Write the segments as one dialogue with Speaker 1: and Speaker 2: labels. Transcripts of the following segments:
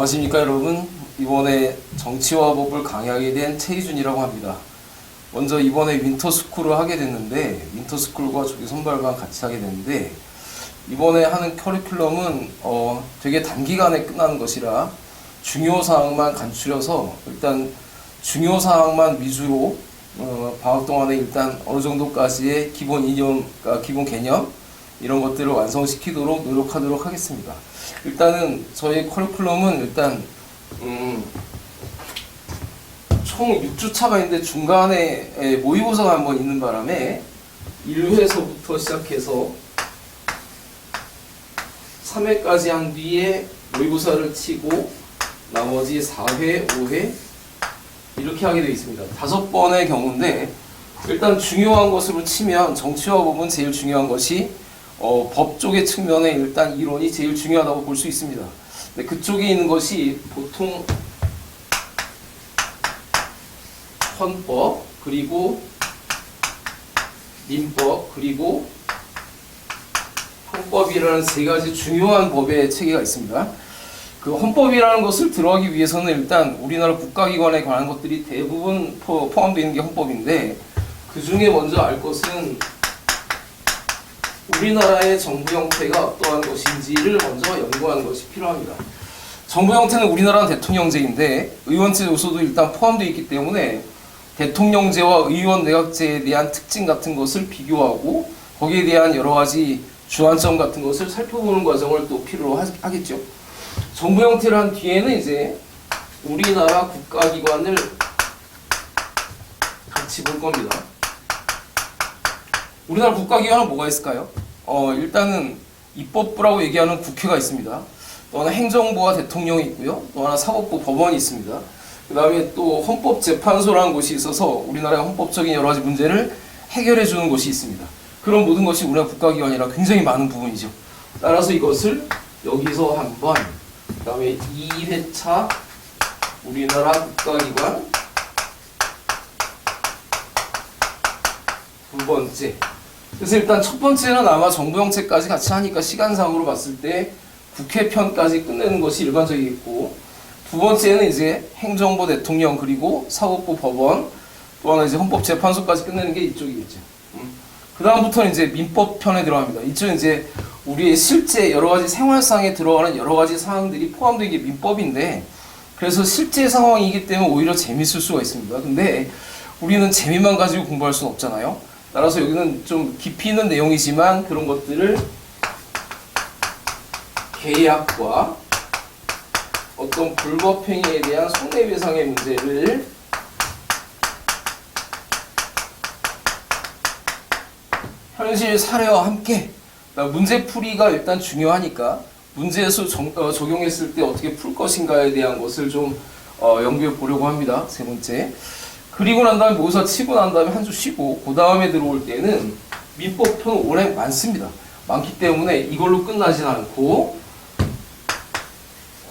Speaker 1: 안녕하십니까 여러분. 이번에 정치와 법을 강의하게 된 최희준이라고 합니다. 먼저 이번에 윈터스쿨을 하게 됐는데 윈터스쿨과 조기 선발반 같이 하게 됐는데 이번에 하는 커리큘럼은 되게 단기간에 끝나는 것이라 중요 사항만 간추려서 일단 중요 사항만 위주로 방학 동안에 일단 어느 정도까지의 기본 이념, 기본 개념 이런 것들을 완성시키도록 노력하도록 하겠습니다. 일단은 저희 커리큘럼은 일단 총 6주차가 있는데 중간에 모의고사가 한번 있는 바람에 1회서부터 시작해서 3회까지 한 뒤에 모의고사를 치고 나머지 4회, 5회 이렇게 하게 되어 있습니다. 5번의 경우인데 일단 중요한 것으로 치면 정치와 법은 제일 중요한 것이 법 쪽의 측면에 일단 이론이 제일 중요하다고 볼 수 있습니다. 근데 그쪽에 있는 것이 보통 헌법, 그리고 민법, 그리고 헌법이라는 세 가지 중요한 법의 체계가 있습니다. 그 헌법이라는 것을 들어가기 위해서는 일단 우리나라 국가기관에 관한 것들이 대부분 포함되어 있는 게 헌법인데 그 중에 먼저 알 것은 우리나라의 정부 형태가 어떠한 것인지를 먼저 연구하는 것이 필요합니다. 정부 형태는 우리나라는 대통령제인데 의원제 요소도 일단 포함되어 있기 때문에 대통령제와 의원 내각제에 대한 특징 같은 것을 비교하고 거기에 대한 여러 가지 주안점 같은 것을 살펴보는 과정을 또 필요로 하겠죠. 정부 형태를 한 뒤에는 이제 우리나라 국가기관을 같이 볼 겁니다. 우리나라 국가기관은 뭐가 있을까요? 일단은 입법부라고 얘기하는 국회가 있습니다. 또 하나 행정부와 대통령이 있고요. 또 하나 사법부, 법원이 있습니다. 그 다음에 또 헌법재판소라는 곳이 있어서 우리나라의 헌법적인 여러 가지 문제를 해결해 주는 곳이 있습니다. 그런 모든 것이 우리나라 국가기관이라 굉장히 많은 부분이죠. 따라서 이것을 여기서 한번, 그 다음에 2회차 우리나라 국가기관, 두 번째. 그래서 일단 첫 번째는 아마 정부 형태까지 같이 하니까 시간상으로 봤을 때 국회 편까지 끝내는 것이 일반적이겠고, 두 번째는 이제 행정부, 대통령, 그리고 사법부, 법원, 또 하나 이제 헌법재판소까지 끝내는 게 이쪽이겠죠. 그 다음부터는 이제 민법 편에 들어갑니다. 이쪽은 이제 우리의 실제 여러 가지 생활상에 들어가는 여러 가지 사항들이 포함된 게 민법인데, 그래서 실제 상황이기 때문에 오히려 재밌을 수가 있습니다. 근데 우리는 재미만 가지고 공부할 수는 없잖아요. 따라서 여기는 좀 깊이 있는 내용이지만 그런 것들을 계약과 어떤 불법행위에 대한 손해배상의 문제를 현실 사례와 함께 문제풀이가 일단 중요하니까 문제에서 적용했을 때 어떻게 풀 것인가에 대한 것을 좀 연구해 보려고 합니다. 세 번째. 그리고 난 다음에 모의고사 치고 난 다음에 한 주 쉬고 그 다음에 들어올 때는 민법편 워낙 많습니다. 많기 때문에 이걸로 끝나진 않고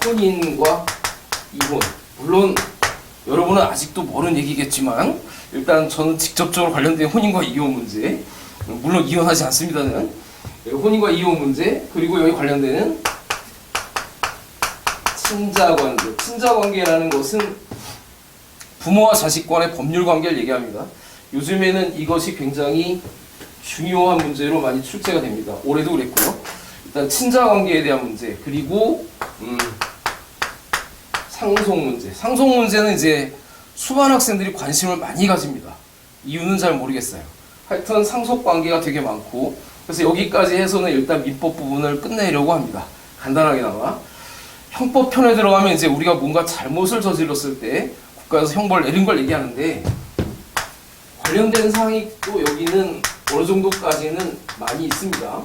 Speaker 1: 혼인과 이혼, 물론 여러분은 아직도 모르는 얘기겠지만 일단 저는 직접적으로 관련된 혼인과 이혼 문제, 물론 이혼하지 않습니다는 혼인과 이혼 문제, 그리고 여기 관련되는 친자관계. 친자관계라는 것은 부모와 자식 간의 법률 관계를 얘기합니다. 요즘에는 이것이 굉장히 중요한 문제로 많이 출제가 됩니다. 올해도 그랬고요. 일단 친자관계에 대한 문제, 그리고 상속 문제. 상속 문제는 이제 수많은 학생들이 관심을 많이 가집니다. 이유는 잘 모르겠어요. 하여튼 상속 관계가 되게 많고, 그래서 여기까지 해서는 일단 민법 부분을 끝내려고 합니다. 간단하게나마. 형법 편에 들어가면 이제 우리가 뭔가 잘못을 저질렀을 때 국가에서 형벌 내린 걸 얘기하는데 관련된 사항이 또 여기는 어느 정도까지는 많이 있습니다.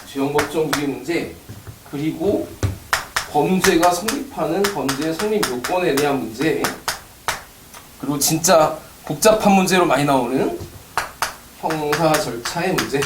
Speaker 1: 죄형법정 무죄 문제, 그리고 범죄가 성립하는 범죄 성립 요건에 대한 문제, 그리고 진짜 복잡한 문제로 많이 나오는 형사 절차의 문제.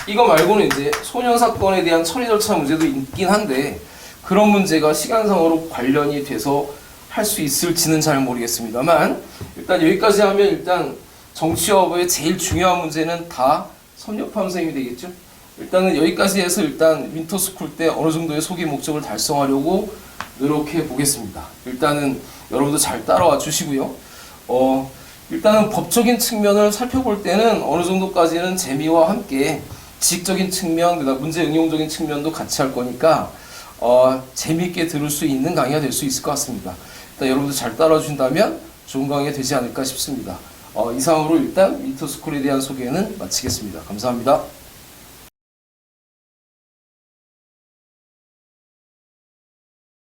Speaker 1: 이거 말고는 이제 소년 사건에 대한 처리 절차 문제도 있긴 한데 그런 문제가 시간상으로 관련이 돼서 할 수 있을지는 잘 모르겠습니다만 일단 여기까지 하면 일단 정치와 법의 제일 중요한 문제는 다 섭렵함 셈이 되겠죠. 일단은 여기까지 해서 일단 윈터스쿨 때 어느 정도의 소개 목적을 달성하려고 노력해 보겠습니다. 일단은 여러분도 잘 따라와 주시고요. 일단은 법적인 측면을 살펴볼 때는 어느 정도까지는 재미와 함께 지식적인 측면, 그다음 문제 응용적인 측면도 같이 할 거니까 재미있게 들을 수 있는 강의가 될 수 있을 것 같습니다. 일단 여러분들 잘 따라와 주신다면 좋은 강의가 되지 않을까 싶습니다. 이상으로 일단 윈터스쿨에 대한 소개는 마치겠습니다. 감사합니다.